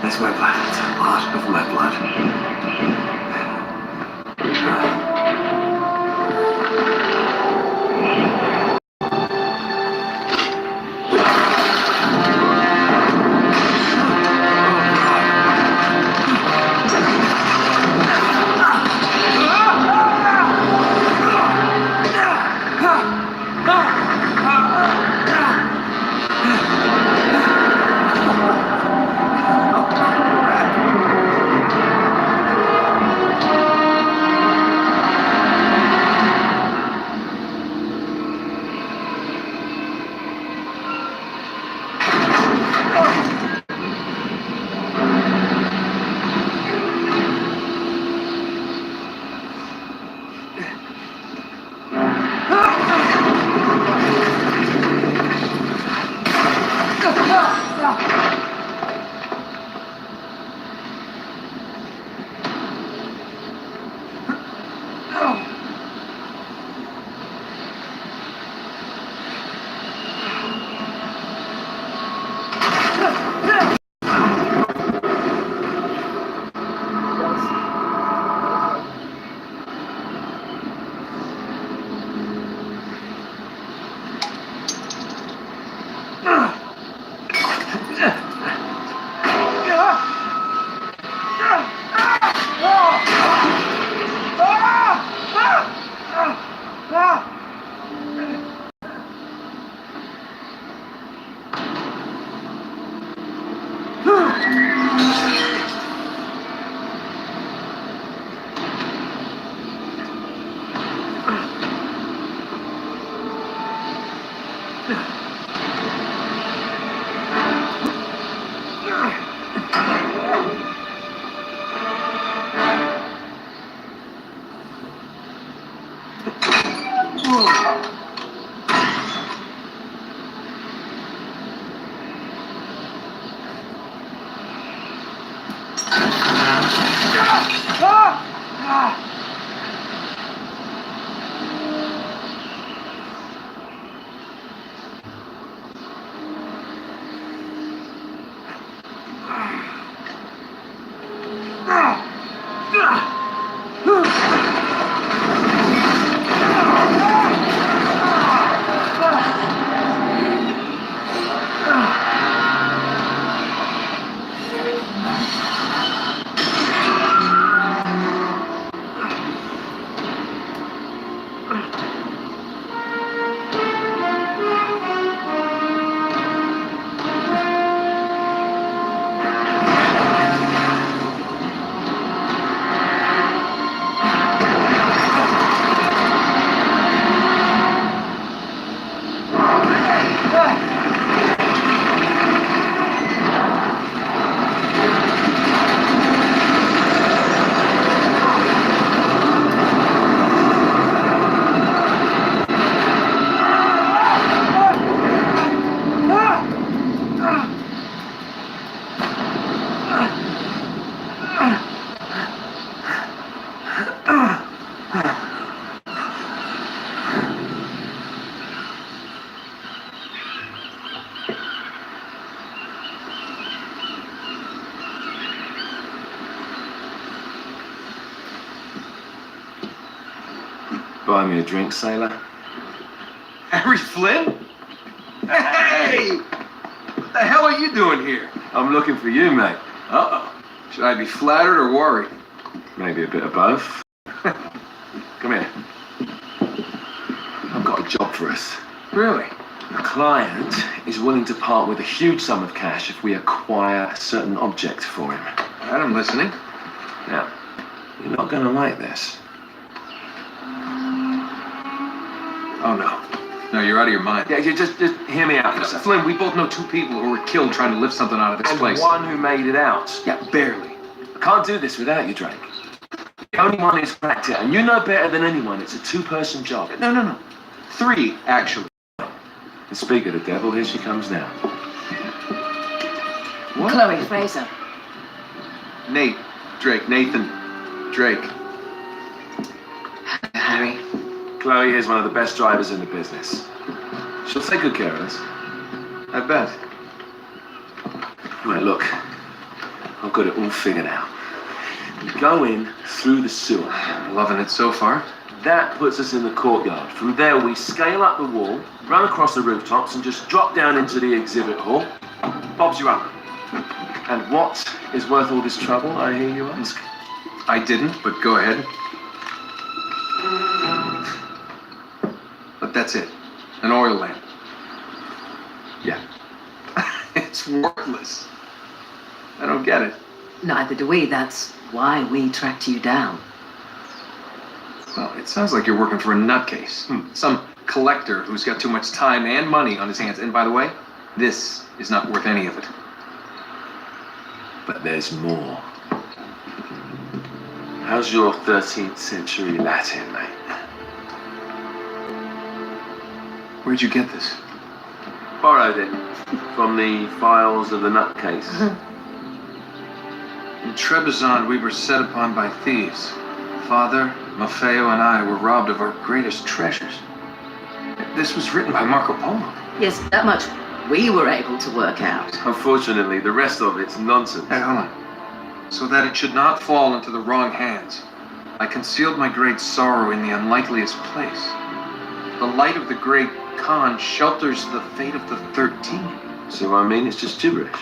That's my blood. It's a lot of my blood. Buy me a drink, sailor? Harry Flynn? Hey! What the hell are you doing here? I'm looking for you, mate. Uh-oh. Should I be flattered or worried? Maybe a bit of both. Come here. I've got a job for us. Really? The client is willing to part with a huge sum of cash if we acquire a certain object for him. All right, I'm listening. Now, you're not going to like this. Oh, no. No, you're out of your mind. Yeah, you just hear me out for a second. Flynn, we both know two people who were killed trying to lift something out of this place. One who made it out. Yeah, barely. I can't do this without you, Drake. The only one who's cracked it, and you know better than anyone, it's a two-person job. No. 3, actually. And speak of the devil, here she comes now. What? Chloe Fraser. Nathan Drake. Harry. Chloe is one of the best drivers in the business. She'll take good care of us. I bet. Right, look. I've got it all figured out. We go in through the sewer. Loving it so far. That puts us in the courtyard. From there, we scale up the wall, run across the rooftops, and just drop down into the exhibit hall. Bob's you up. And what is worth all this trouble, I hear you ask? I didn't, but go ahead. But that's it. An oil lamp. Yeah. It's worthless. I don't get it. Neither do we. That's why we tracked you down. Well, it sounds like you're working for a nutcase. Some collector who's got too much time and money on his hands. And by the way, this is not worth any of it. But there's more. How's your 13th century Latin, mate? Where'd you get this? Borrowed it from the files of the nutcase. In Trebizond, we were set upon by thieves. Father, Maffeo, and I were robbed of our greatest treasures. This was written by Marco Polo. Yes, that much we were able to work out. Unfortunately, the rest of it's nonsense. Hey, hold on. So that it should not fall into the wrong hands, I concealed my great sorrow in the unlikeliest place. The light of the great Khan shelters the fate of the 13. See what I mean? It's just gibberish.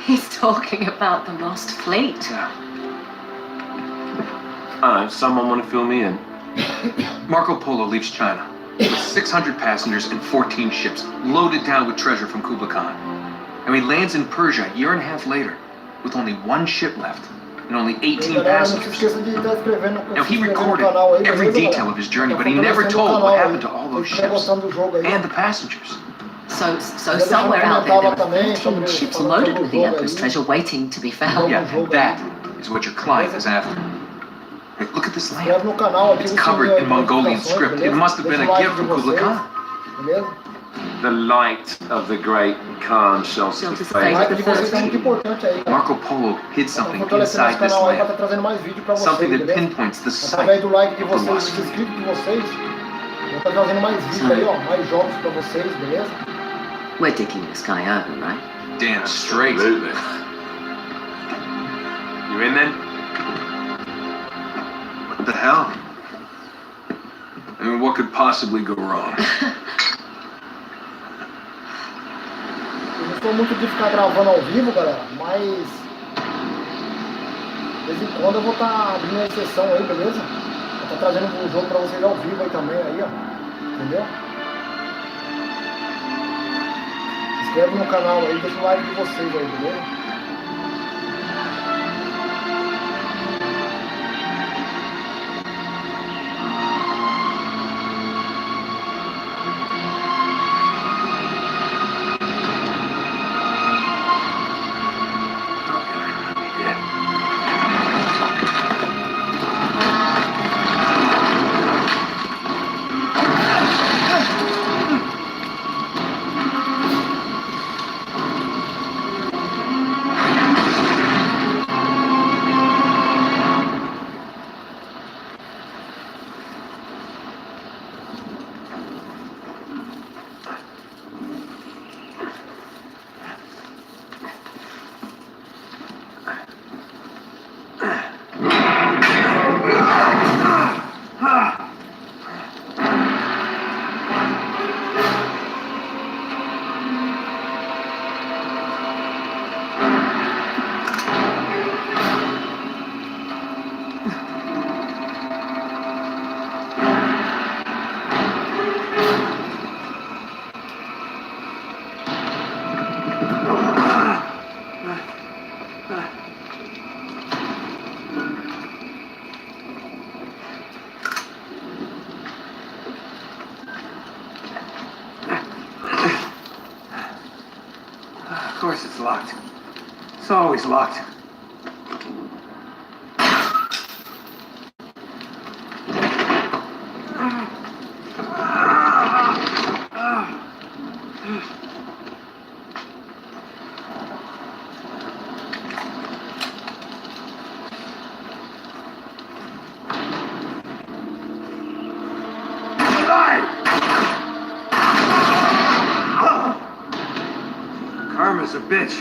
He's talking about the lost fleet. Yeah. Someone want to fill me in? Marco Polo leaves China with 600 passengers and 14 ships, loaded down with treasure from Kublai Khan. And he lands in Persia a year and a half later, with only one ship left and only 18 passengers. Now, he recorded every detail of his journey, but he never told what happened to all those ships and the passengers. So somewhere out there are 14 ships loaded with the Emperor's treasure waiting to be found. Yeah, and that is what your client is after. Hey, look at this lamp. It's covered in Mongolian script. It must have been a gift from Kublai Khan. The light of the great Khan shelters the Shelters the fate. fate of the 13. Marco Polo hid something inside this lamp. Something that pinpoints the site Através do like de of the vocês, lost do fleet. inscrito de vocês, eu tô trazendo mais vídeo aí, ó, mais jogos pra vocês, beleza? We're digging this guy over, right? Damn straight. Absolutely. You in then? What the hell? I mean, what could possibly go wrong? Eu não sou muito de ficar gravando ao vivo, galera, mas de vez em quando eu vou estar abrindo uma exceção aí, beleza? Vou estar trazendo um jogo pra vocês ao vivo aí também, aí, ó. Entendeu? Se inscreve no canal aí, deixa o like de vocês aí, beleza? Of course it's locked. It's always locked. Karma's a bitch.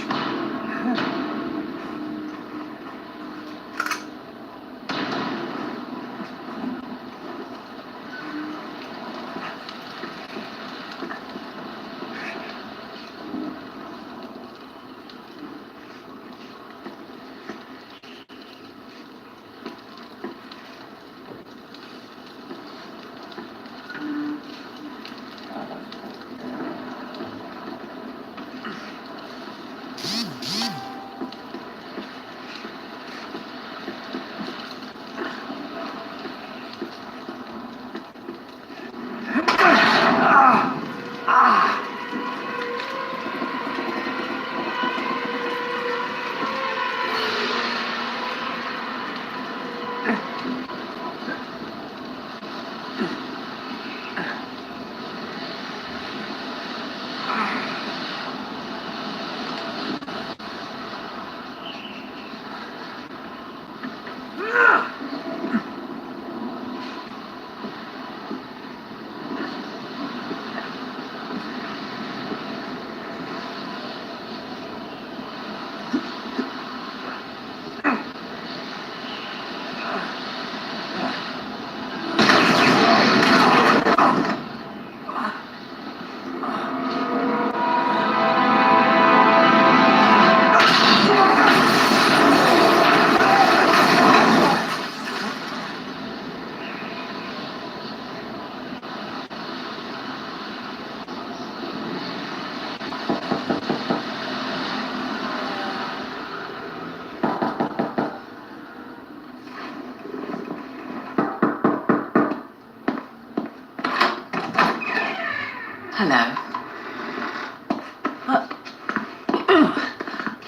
Hello.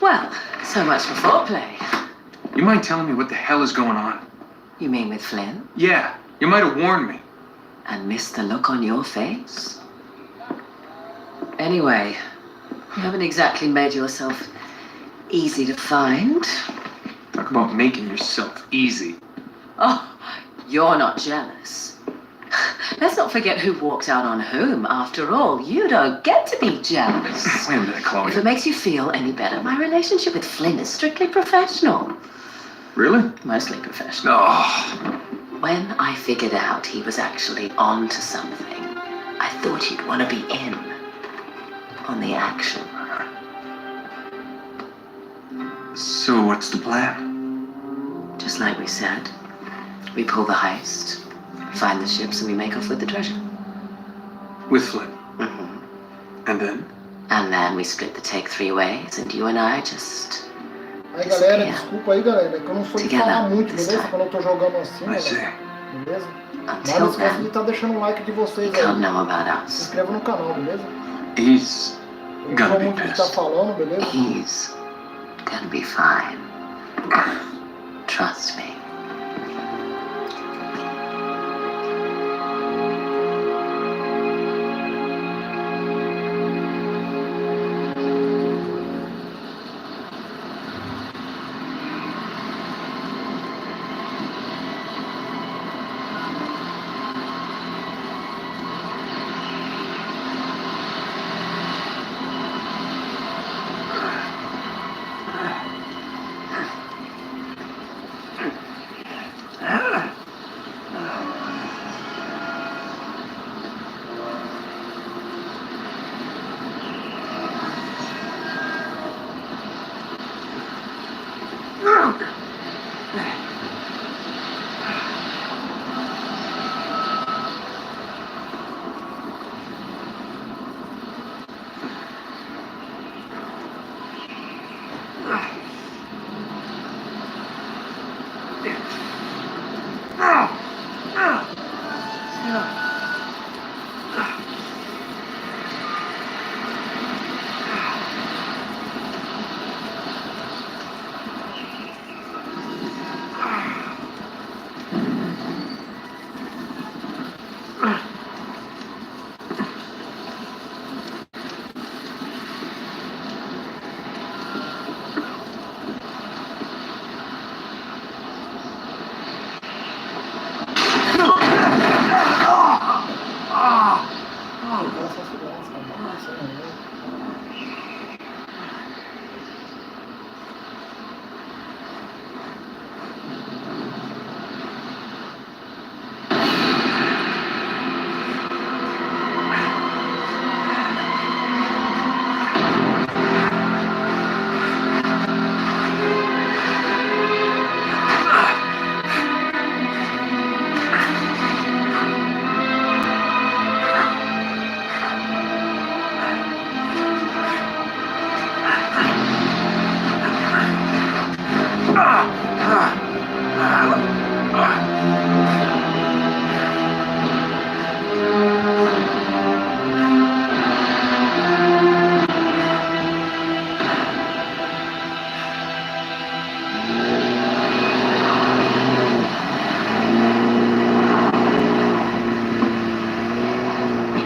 Well, so much for foreplay. You mind telling me what the hell is going on? You mean with Flynn? Yeah, you might have warned me. And missed the look on your face? Anyway, you haven't exactly made yourself easy to find. Talk about making yourself easy. Oh, you're not jealous. Let's not forget who walked out on whom. After all, you don't get to be jealous. Wait a minute, Chloe. If it makes you feel any better, my relationship with Flynn is strictly professional. Really? Mostly professional. Oh. When I figured out he was actually on to something, I thought you'd want to be in on the action. So what's the plan? Just like we said, we pull the heist, find the ships, and we make off with the treasure. With Flynn? Mm-hmm. And then? And then we split the take 3 ways, and you and I just... Aí galera, desculpa aí galera, que eu não sou de falar muito, beleza? Quando eu tô jogando assim, I see. beleza? Mas Until não esquece de then, estar deixando um like de vocês you can't aí. know about Se us. inscreva no canal, beleza? He's Eu não gonna sou be muito de estar pissed. falando, beleza? He's gonna be fine. Trust me.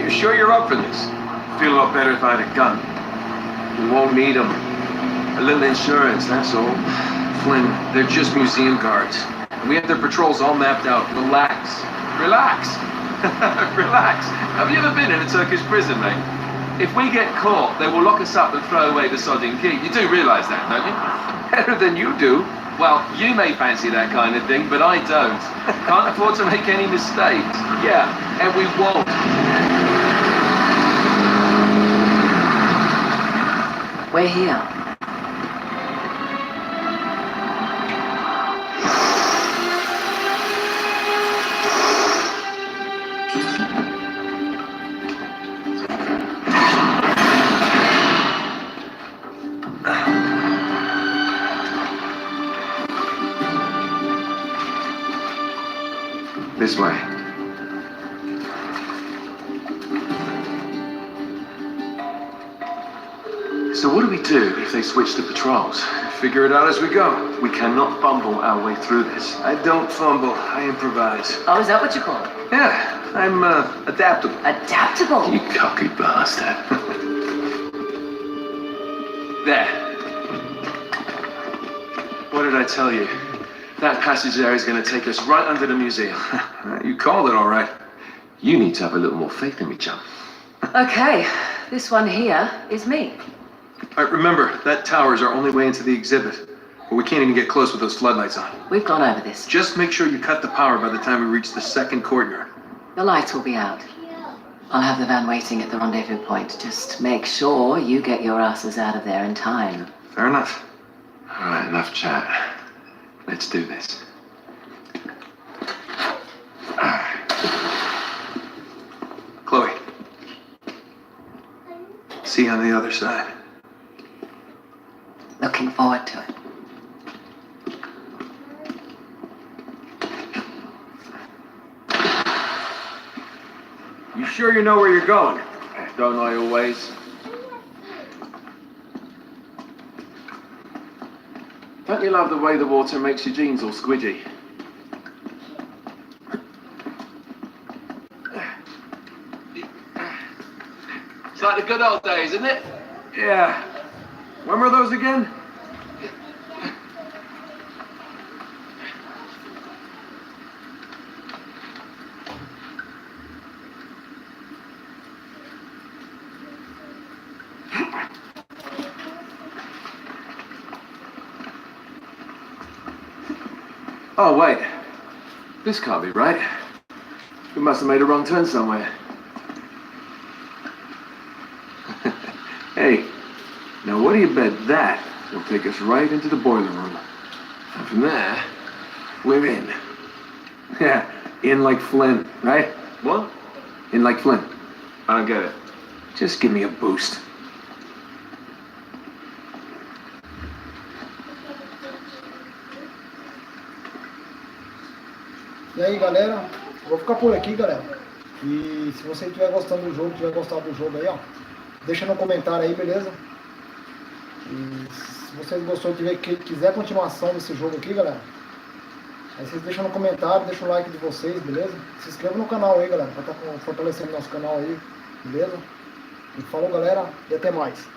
Sure you're up for this? Feel a lot better if I had a gun. We won't need them. A little insurance, that's all. Flynn, they're just museum guards. And we have their patrols all mapped out. Relax. Relax. Relax. Have you ever been in a Turkish prison, mate? If we get caught, they will lock us up and throw away the sodding key. You do realise that, don't you? Better than you do. Well, you may fancy that kind of thing, but I don't. Can't afford to make any mistakes. Yeah, and we won't. We're here. This way. So what do we do if they switch to patrols? Figure it out as we go. We cannot fumble our way through this. I don't fumble. I improvise. Oh, is that what you call it? Yeah, I'm adaptable. Adaptable? You cocky bastard. There. What did I tell you? That passage there is going to take us right under the museum. You called it all right. You need to have a little more faith in me, chum. Okay, this one here is me. All right, remember, that tower is our only way into the exhibit. But we can't even get close with those floodlights on. We've gone over this. Just make sure you cut the power by the time we reach the second courtyard. The lights will be out. I'll have the van waiting at the rendezvous point. Just make sure you get your asses out of there in time. Fair enough. All right, enough chat. Let's do this. Chloe. See you on the other side. Looking forward to it. You sure you know where you're going? Don't I always? Don't you love the way the water makes your jeans all squidgy? It's like the good old days, isn't it? Yeah. When were those again? Oh, wait. This can't be right. We must have made a wrong turn somewhere. Hey, now what do you bet that will take us right into the boiler room? And from there, we're in. Yeah, in like Flynn, right? What? In like Flynn. I don't get it. Just give me a boost. E aí, galera, eu vou ficar por aqui, galera. E se você estiver gostando do jogo, tiver gostado do jogo aí, ó, deixa no comentário aí, beleza? E se vocês gostou, quiser continuação desse jogo aqui, galera, aí vocês deixam no comentário, deixa o like de vocês, beleza? Se inscreva no canal aí, galera, pra estar fortalecendo nosso canal aí, beleza? E falou, galera, e até mais.